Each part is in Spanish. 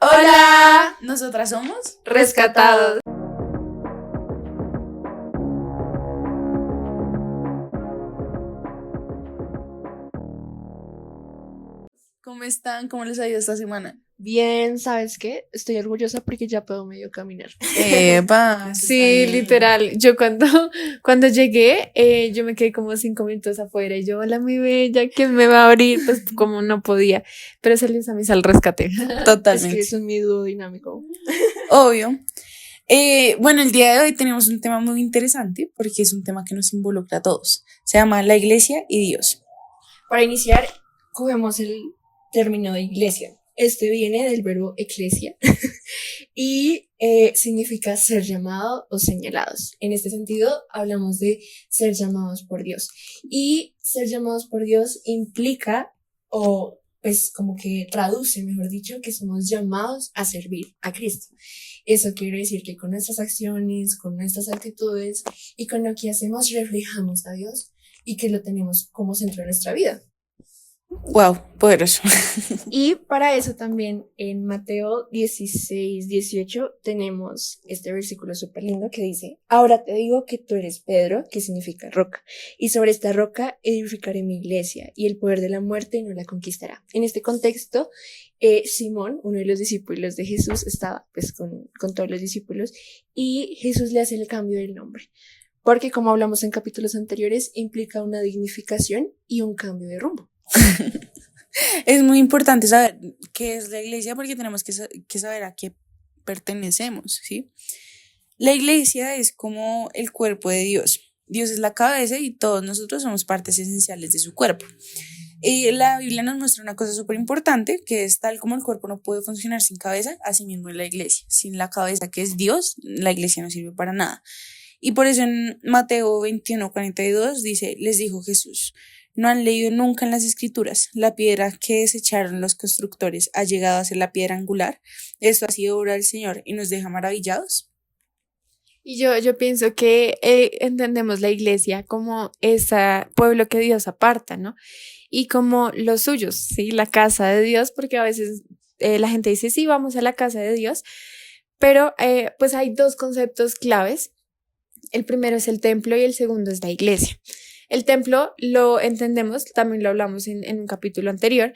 Hola, nosotras somos rescatados. ¿Cómo están? ¿Cómo les ha ido esta semana? Bien, ¿sabes qué? Estoy orgullosa porque ya puedo medio caminar. Epa, Sí, literal. Yo cuando llegué, yo me quedé como 5 minutos afuera y yo, hola, mi bella, ¿quién me va a abrir? Pues como no podía, pero salió a mí al rescate. Totalmente. Es que es mi dúo dinámico. Obvio. Bueno, el día de hoy tenemos un tema muy interesante porque es un tema que nos involucra a todos. Se llama la iglesia y Dios. Para iniciar, cogemos el término de iglesia. Este viene del verbo eclesia y significa ser llamado o señalados. En este sentido, hablamos de ser llamados por Dios. Y ser llamados por Dios implica, o pues como que traduce, mejor dicho, que somos llamados a servir a Cristo. Eso quiere decir que con nuestras acciones, con nuestras actitudes y con lo que hacemos reflejamos a Dios y que lo tenemos como centro de nuestra vida. Wow, poderoso. Y para eso también en Mateo 16:18 tenemos este versículo súper lindo que dice: ahora te digo que tú eres Pedro, que significa roca, y sobre esta roca edificaré mi iglesia, y el poder de la muerte no la conquistará. En este contexto, Simón, uno de los discípulos de Jesús, estaba pues con todos los discípulos, y Jesús le hace el cambio del nombre, porque como hablamos en capítulos anteriores, implica una dignificación y un cambio de rumbo. Es muy importante saber qué es la iglesia porque tenemos que saber a qué pertenecemos, ¿sí? La iglesia es como el cuerpo de Dios. Dios es la cabeza y todos nosotros somos partes esenciales de su cuerpo. La Biblia nos muestra una cosa súper importante, que es tal como el cuerpo no puede funcionar sin cabeza, así mismo es la iglesia. Sin la cabeza que es Dios, la iglesia no sirve para nada. Y por eso en Mateo 21:42 dice, les dijo Jesús: ¿no han leído nunca en las escrituras? La piedra que desecharon los constructores ha llegado a ser la piedra angular. Esto ha sido obra del Señor y nos deja maravillados. Y yo pienso que entendemos la iglesia como ese pueblo que Dios aparta, ¿no? Y como los suyos, ¿sí? La casa de Dios, porque a veces la gente dice, sí, vamos a la casa de Dios, pero pues hay dos conceptos claves. El primero es el templo y el segundo es la iglesia. El templo lo entendemos, también lo hablamos en un capítulo anterior,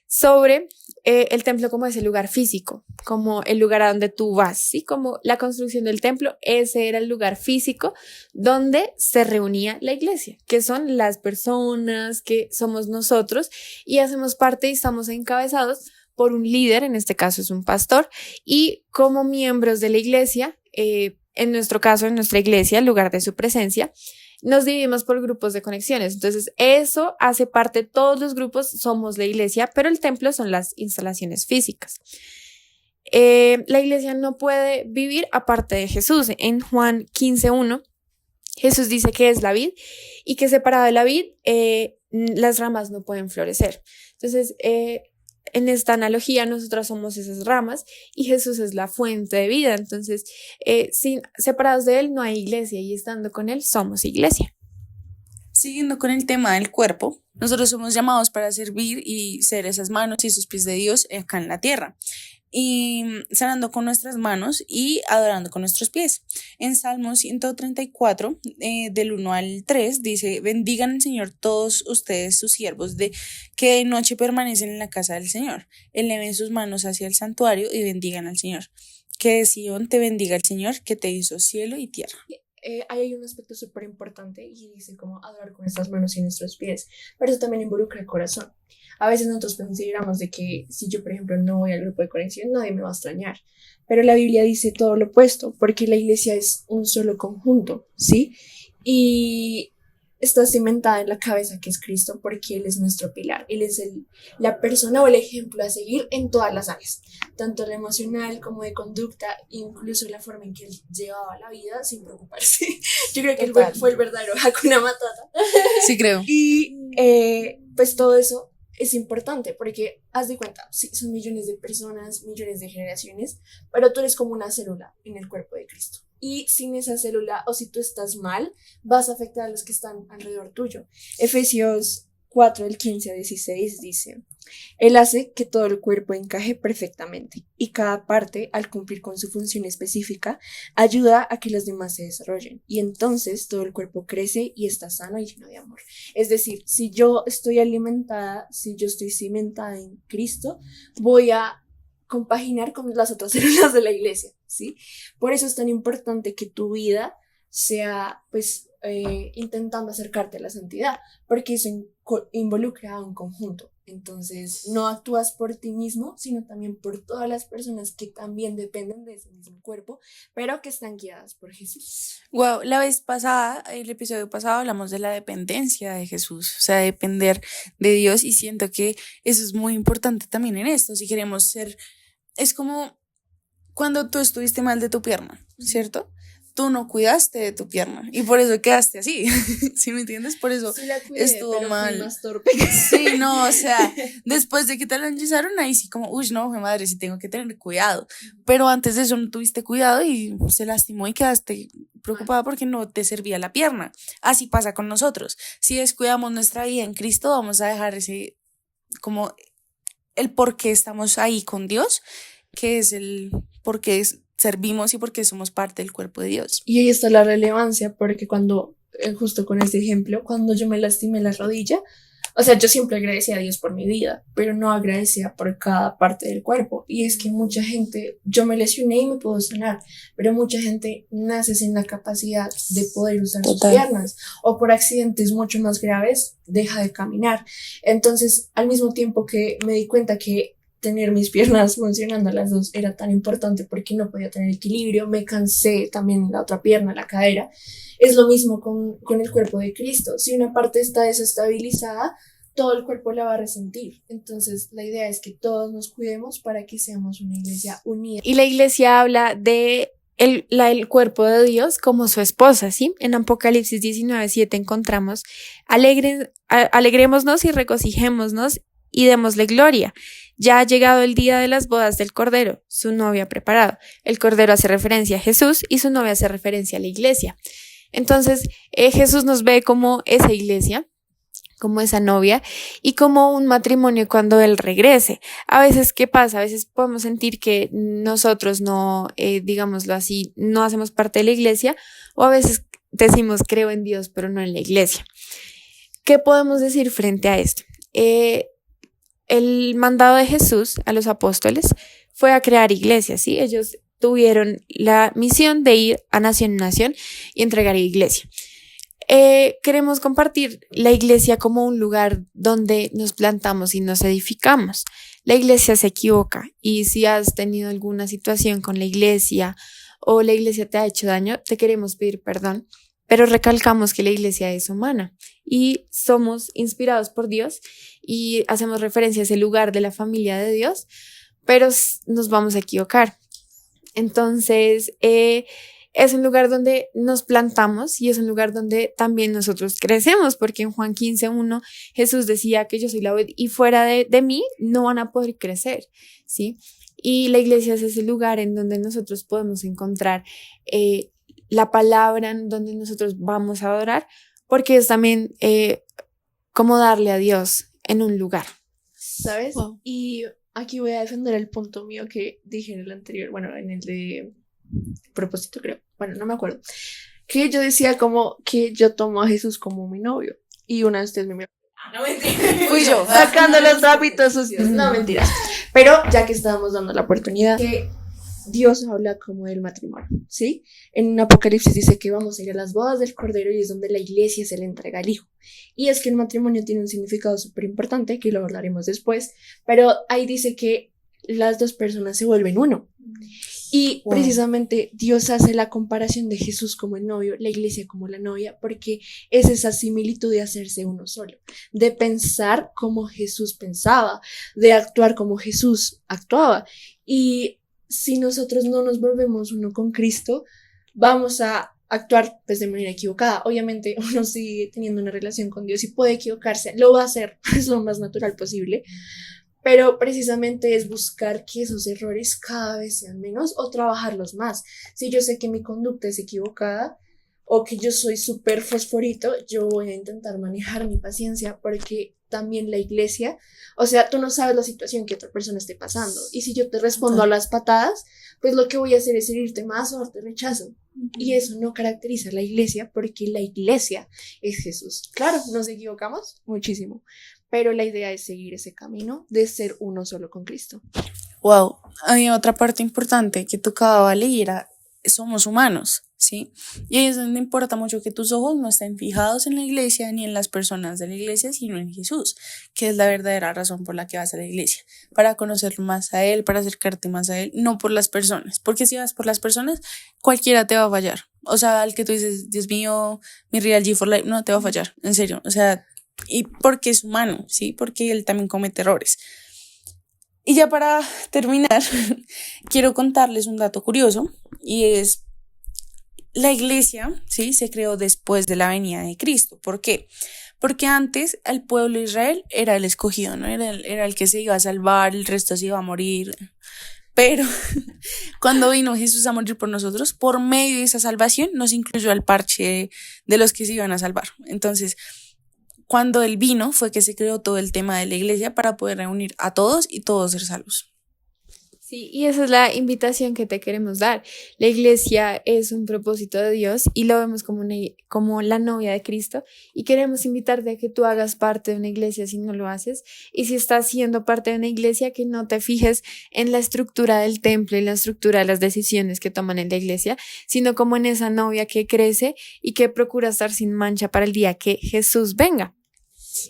sobre el templo como ese lugar físico, como el lugar a donde tú vas, ¿sí? Como la construcción del templo, ese era el lugar físico donde se reunía la iglesia, que son las personas que somos nosotros y hacemos parte y estamos encabezados por un líder, en este caso es un pastor, y como miembros de la iglesia, en nuestro caso, en nuestra iglesia, el lugar de su presencia, nos dividimos por grupos de conexiones. Entonces, eso hace parte, todos los grupos somos la iglesia, pero el templo son las instalaciones físicas. La iglesia no puede vivir aparte de Jesús. En Juan 15:1, Jesús dice que es la vid y que separado de la vid, las ramas no pueden florecer. Entonces, en esta analogía, nosotros somos esas ramas y Jesús es la fuente de vida. Entonces, separados de Él no hay iglesia y estando con Él somos iglesia. Siguiendo con el tema del cuerpo, nosotros somos llamados para servir y ser esas manos y esos pies de Dios acá en la tierra. Y sanando con nuestras manos y adorando con nuestros pies. En Salmos 134, del 1 al 3, dice: bendigan al Señor todos ustedes, sus siervos, que de noche permanecen en la casa del Señor. Eleven sus manos hacia el santuario y bendigan al Señor. Que de Sion te bendiga el Señor, que te hizo cielo y tierra. Hay un aspecto súper importante y dice como adorar con nuestras manos y nuestros pies, pero eso también involucra el corazón. A veces nosotros consideramos de que si yo, por ejemplo, no voy al grupo de conexión, nadie me va a extrañar, pero la Biblia dice todo lo opuesto, porque la iglesia es un solo conjunto, ¿sí? Y está cimentada en la cabeza que es Cristo, porque Él es nuestro pilar, Él es la persona o el ejemplo a seguir en todas las áreas, tanto la emocional como de conducta, incluso la forma en que Él llevaba la vida sin preocuparse. Yo creo que Él fue el verdadero Hakuna Matata. Sí, creo. Y pues todo eso es importante porque haz de cuenta, sí, son millones de personas, millones de generaciones, pero tú eres como una célula en el cuerpo de Cristo. Y sin esa célula, o si tú estás mal, vas a afectar a los que están alrededor tuyo. Efesios 4 del 15 a 16 dice: Él hace que todo el cuerpo encaje perfectamente y cada parte, al cumplir con su función específica, ayuda a que las demás se desarrollen y entonces todo el cuerpo crece y está sano y lleno de amor. Es decir, si yo estoy alimentada, si yo estoy cimentada en Cristo, voy a compaginar con las otras células de la iglesia, ¿sí? Por eso es tan importante que tu vida sea, pues, intentando acercarte a la santidad, porque eso involucra a un conjunto. Entonces, no actúas por ti mismo, sino también por todas las personas que también dependen de ese mismo cuerpo, pero que están guiadas por Jesús. Wow, la vez pasada, el episodio pasado, hablamos de la dependencia de Jesús, o sea, depender de Dios, y siento que eso es muy importante también en esto. Si queremos ser, es como cuando tú estuviste mal de tu pierna, ¿cierto? Tú no cuidaste de tu pierna y por eso quedaste así. ¿Sí me entiendes? Por eso Sí la cuidé, estuvo pero mal. fui más torpe. Sí, no, o sea, después de que te la enyesaron, ahí sí como, uy, no, mi madre, sí tengo que tener cuidado. Pero antes de eso no tuviste cuidado y se lastimó y quedaste preocupada porque no te servía la pierna. Así pasa con nosotros. Si descuidamos nuestra vida en Cristo, vamos a dejar ese, como el por qué estamos ahí con Dios, que es el por qué servimos y por qué somos parte del cuerpo de Dios. Y ahí está la relevancia, porque cuando, justo con este ejemplo, cuando yo me lastimé la rodilla, o sea, yo siempre agradecía a Dios por mi vida, pero no agradecía por cada parte del cuerpo. Y es que mucha gente, yo me lesioné y me puedo sanar, pero mucha gente nace sin la capacidad de poder usar sus piernas, o por accidentes mucho más graves, deja de caminar. Entonces, al mismo tiempo que me di cuenta que tener mis piernas funcionando las dos era tan importante porque no podía tener equilibrio, me cansé también la otra pierna, la cadera. Es lo mismo con el cuerpo de Cristo. Si una parte está desestabilizada, todo el cuerpo la va a resentir. Entonces, la idea es que todos nos cuidemos para que seamos una iglesia unida. Y la iglesia habla de el cuerpo de Dios como su esposa, ¿sí? En Apocalipsis 19:7 encontramos: alegrémonos y regocijémonos y démosle gloria. Ya ha llegado el día de las bodas del Cordero, su novia ha preparado. El Cordero hace referencia a Jesús y su novia hace referencia a la iglesia. Entonces, Jesús nos ve como esa iglesia, como esa novia y como un matrimonio cuando Él regrese. A veces, ¿qué pasa? A veces podemos sentir que nosotros no, digámoslo así, no hacemos parte de la iglesia, o a veces decimos creo en Dios, pero no en la iglesia. ¿Qué podemos decir frente a esto? El mandado de Jesús a los apóstoles fue a crear iglesias, ¿sí? Ellos tuvieron la misión de ir a nación en nación y entregar iglesia. Queremos compartir la iglesia como un lugar donde nos plantamos y nos edificamos. La iglesia se equivoca y si has tenido alguna situación con la iglesia o la iglesia te ha hecho daño, te queremos pedir perdón, pero recalcamos que la iglesia es humana y somos inspirados por Dios y hacemos referencia a ese lugar de la familia de Dios, pero nos vamos a equivocar. Entonces, es un lugar donde nos plantamos y es un lugar donde también nosotros crecemos, porque en Juan 15:1 Jesús decía que yo soy la vid y fuera de mí no van a poder crecer, ¿sí? Y la iglesia es ese lugar en donde nosotros podemos encontrar la palabra, en donde nosotros vamos a adorar, porque es también como darle a Dios en un lugar. ¿Sabes? Wow. Y aquí voy a defender el punto mío que dije en el anterior, bueno, en el de propósito creo, bueno, no me acuerdo, que yo decía como que yo tomo a Jesús como mi novio y una de ustedes me miró. No, mentira. Fui yo, sacando los trapitos sucios. No, mentira. Pero ya que estábamos dando la oportunidad, que Dios habla como del matrimonio, ¿sí? En Apocalipsis dice que vamos a ir a las bodas del Cordero y es donde la iglesia se le entrega al Hijo. Y es que el matrimonio tiene un significado súper importante, que lo hablaremos después, pero ahí dice que las dos personas se vuelven uno. Y precisamente Dios hace la comparación de Jesús como el novio, la iglesia como la novia, porque es esa similitud de hacerse uno solo, de pensar como Jesús pensaba, de actuar como Jesús actuaba. Y si nosotros no nos volvemos uno con Cristo, vamos a actuar pues de manera equivocada. Obviamente uno sigue teniendo una relación con Dios y puede equivocarse, lo va a hacer, es lo más natural posible, pero precisamente es buscar que esos errores cada vez sean menos o trabajarlos más. Si yo sé que mi conducta es equivocada o que yo soy súper fosforito, yo voy a intentar manejar mi paciencia porque también la iglesia, o sea, tú no sabes la situación que otra persona esté pasando, y si yo te respondo a las patadas, pues lo que voy a hacer es herirte más o darte rechazo, y eso no caracteriza a la iglesia, porque la iglesia es Jesús. Claro, nos equivocamos muchísimo, pero la idea es seguir ese camino de ser uno solo con Cristo. Wow, había otra parte importante que tocaba leer, era somos humanos, ¿sí? Y ahí es donde importa mucho que tus ojos no estén fijados en la iglesia ni en las personas de la iglesia, sino en Jesús, que es la verdadera razón por la que vas a la iglesia, para conocer más a Él, para acercarte más a Él, no por las personas, porque si vas por las personas, cualquiera te va a fallar. O sea, al que tú dices, Dios mío, mi Real G for Life, no te va a fallar, en serio, o sea, y porque es humano, ¿sí? Porque Él también comete errores. Y ya para terminar, quiero contarles un dato curioso, y es, la iglesia, ¿sí?, se creó después de la venida de Cristo. ¿Por qué? Porque antes el pueblo de Israel era el escogido, ¿no? Era el que se iba a salvar, el resto se iba a morir. Pero cuando vino Jesús a morir por nosotros, por medio de esa salvación, nos incluyó al parche de los que se iban a salvar. Entonces, cuando Él vino fue que se creó todo el tema de la iglesia para poder reunir a todos y todos ser salvos. Sí, y esa es la invitación que te queremos dar. La iglesia es un propósito de Dios y lo vemos como la novia de Cristo, y queremos invitarte a que tú hagas parte de una iglesia si no lo haces, y si estás siendo parte de una iglesia, que no te fijes en la estructura del templo y la estructura de las decisiones que toman en la iglesia, sino como en esa novia que crece y que procura estar sin mancha para el día que Jesús venga.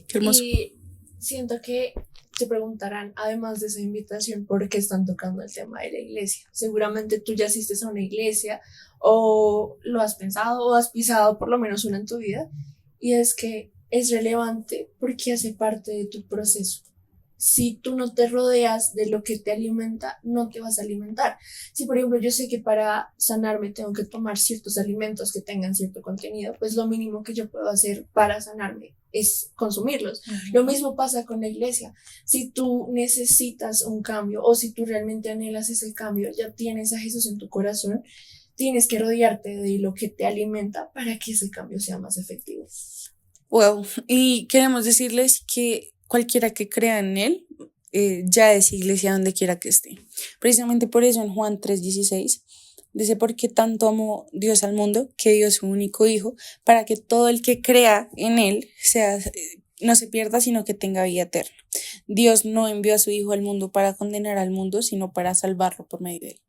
Qué hermoso. Y siento que se preguntarán, además de esa invitación, ¿por qué están tocando el tema de la iglesia? Seguramente tú ya asistes a una iglesia, o lo has pensado, o has pisado por lo menos una en tu vida, y es que es relevante porque hace parte de tu proceso. Si tú no te rodeas de lo que te alimenta, no te vas a alimentar. Si, por ejemplo, yo sé que para sanarme tengo que tomar ciertos alimentos que tengan cierto contenido, pues lo mínimo que yo puedo hacer para sanarme es consumirlos. Lo mismo pasa con la iglesia. Si tú necesitas un cambio, o si tú realmente anhelas ese cambio, ya tienes a Jesús en tu corazón, tienes que rodearte de lo que te alimenta para que ese cambio sea más efectivo. Wow, y queremos decirles que cualquiera que crea en Él ya es iglesia donde quiera que esté. Precisamente por eso en Juan 3:16 dice: porque tanto amó Dios al mundo, que dio su único hijo, para que todo el que crea en Él no se pierda, sino que tenga vida eterna. Dios no envió a su hijo al mundo para condenar al mundo, sino para salvarlo por medio de Él.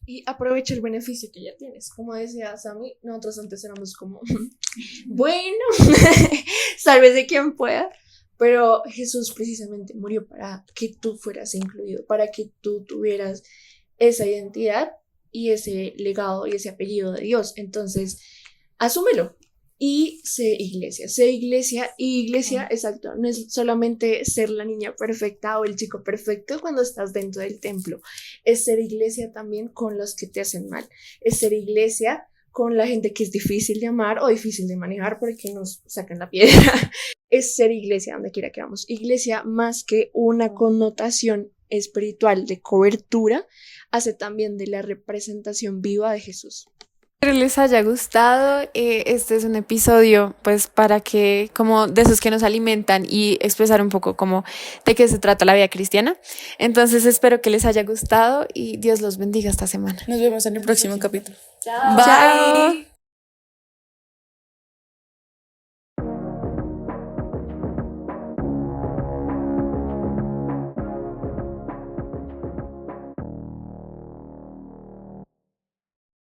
Y aprovecha el beneficio que ya tienes. Como decía Sammy, nosotros antes éramos como, bueno, sálvese quien pueda. Pero Jesús precisamente murió para que tú fueras incluido, para que tú tuvieras esa identidad y ese legado y ese apellido de Dios. Entonces, asúmelo y sé iglesia, y iglesia, exacto, no es solamente ser la niña perfecta o el chico perfecto cuando estás dentro del templo, es ser iglesia también con los que te hacen mal, es ser iglesia con la gente que es difícil de amar o difícil de manejar porque nos sacan la piedra. Es ser iglesia donde quiera que vamos. Iglesia, más que una connotación espiritual de cobertura, hace también de la representación viva de Jesús. Espero les haya gustado. Este es un episodio, pues, para que, como de esos que nos alimentan, y expresar un poco como de qué se trata la vida cristiana. Entonces espero que les haya gustado y Dios los bendiga esta semana. Nos vemos en el próximo capítulo. Chao. Bye.